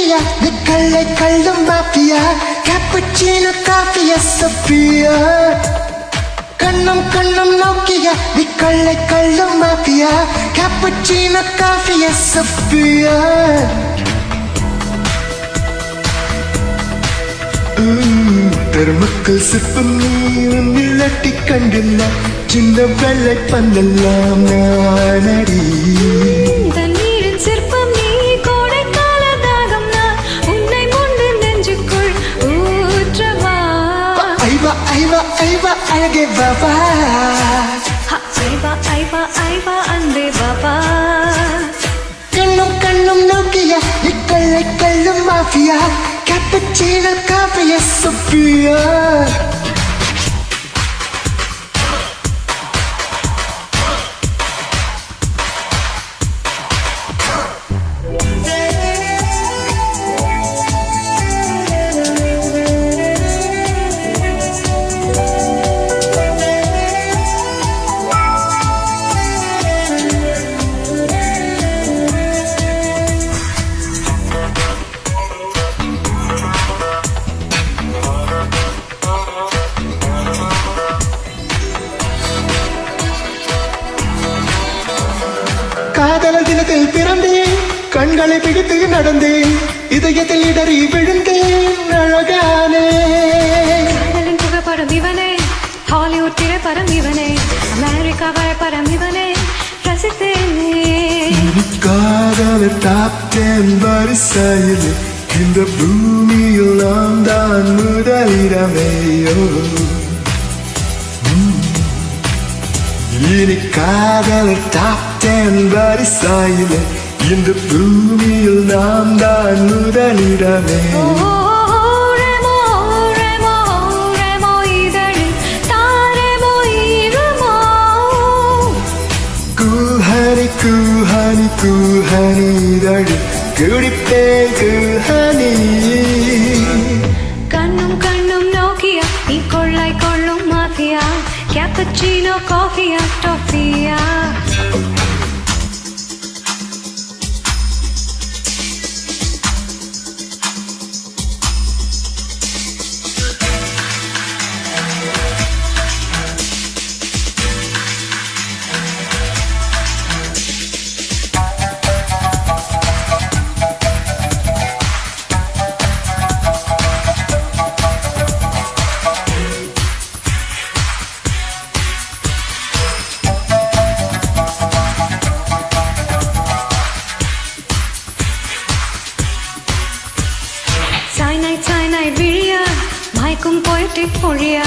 Nokia நீ கள்ளை கள்ளும் mafia cappuccino காஃபியா Sofia கண்ணும் கண்ணும் நோக்கியா நீ கள்ளை கள்ளும் மாஃபியா கேப்புச்சீனோ காஃபியா சோஃபியா பெருமக்கள் சிற்பம் நீ உன்னிலட்டி கண்டில்ல சின்ன வெள்ளை பந்தெல்லாம் நானடி தண்ணீரின் சிற்பம் நீ கோடைக்கால தாகம் நான் உன்னை முண்டு நெஞ்சுக்குள் ஊற்றவா ஐவா ஐவா ஐவா அழகே பாபா ஐவா ஐவா ஐவா அன்பே பாபா கண்ணும் கண்ணும் நோக்கியா நீ கள்ளை கள்ளும் மாஃபியா கேப்புச்சீனோ காஃபியா சோஃபியா காதல் தினத்தில் பிறந்தேன் கண்களை பிடித்து நடந்தேன் இதயத்தில் இடறி விழுந்தேன் அழகானே காதலின் புகைப்படம் இவனே ஹாலிவுட் திரைப்படம் இவனே அமெரிக்கா வரைபடம் இவனே ரசித்தேனே காதலை தாப்தேன் வரிசையில் இந்த பூமியில் நாம் தான் முதலிடமேயோ இனி காதலை தாப்தேன் வரிசையில் இந்த பூமியில் நாம் தான் முதலிடமே கூஹனி கூஹனி கூஹனி இதழ் குடிப்பேன் கூஹனி கண்ணும் கண்ணும் நோக்கியா நீ கொள்ளை கொள்ளும் மாஃபியா கேப்புச்சீனோ காஃபியா டாஃபியா சாய்னாய் விழியா மயக்கும் போயிட்டு பொழியா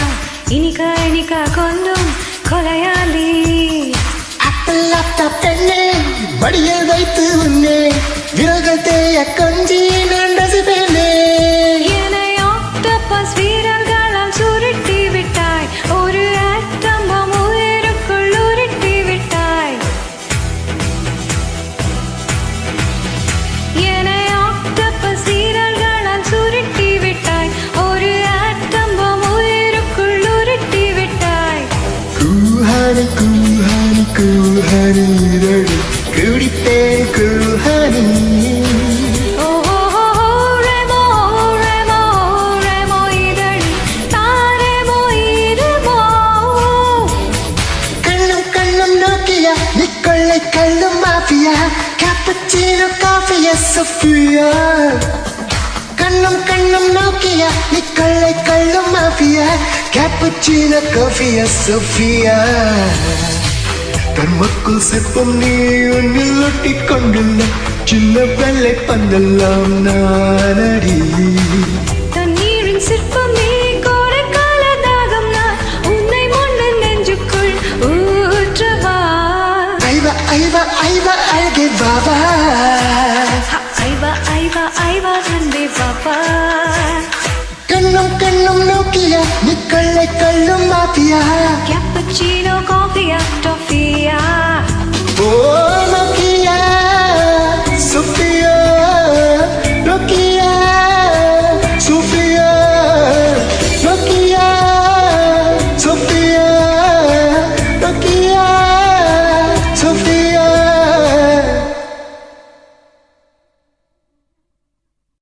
இனிக்க இனிக்க கொல்லும் கொலையாளி அப்பல்லாத்த பெண்ணே வடியில் வைத்து உன்னே விரல்கள் தேய கொஞ்சி நான் ரசிப்பேனே என்னை ஆக்டோபஸ் வீரர்களால் சுருட்டி விட்டாய் ஒரு ஆட்டம்பம் உயிருக்குள் உருட்டி விட்டாய் என்னை ஆக்டோபஸ் வீரர்களால் சுருட்டி விட்டாய் ஒரு ஆட்டம்பம் உயிருக்குள் உருட்டி விட்டாய் கூஹனி கூஹனி கூஹனி இதழ் குடிப்பேன் கூஹனி கொள்ளை கள்ளும் மாஃபியா கேப்புச்சீனோ காஃபியா சோஃபியா கண்ணும் கண்ணும் நோக்கியா நீ கொள்ளை கள்ளும் மாஃபியா கேப்புச்சீனோ காஃபியா சோஃபியா தர்மக்குள் சிற்பம் நீ உன்னில் ஒட்டி கொண்டுள்ள சின்ன வெள்ளை பந்தெல்லாம் நானடி தண்ணீரின் சிற்பம் நீ கோடைக்கால தாகம் நான் உன்னை முன்னு நெஞ்சுக்குள் ஊற்றவா ஐவா ஐவா ஐவா அழகே பாபா ஐவா ஐவா ஐவா அன்பே பாபா கண்ணும் கண்ணும் நோக்கியா நீ கொள்ளை கள்ளும் மாஃபியா கேப்புச்சீனோ காஃபியா டாஃபியா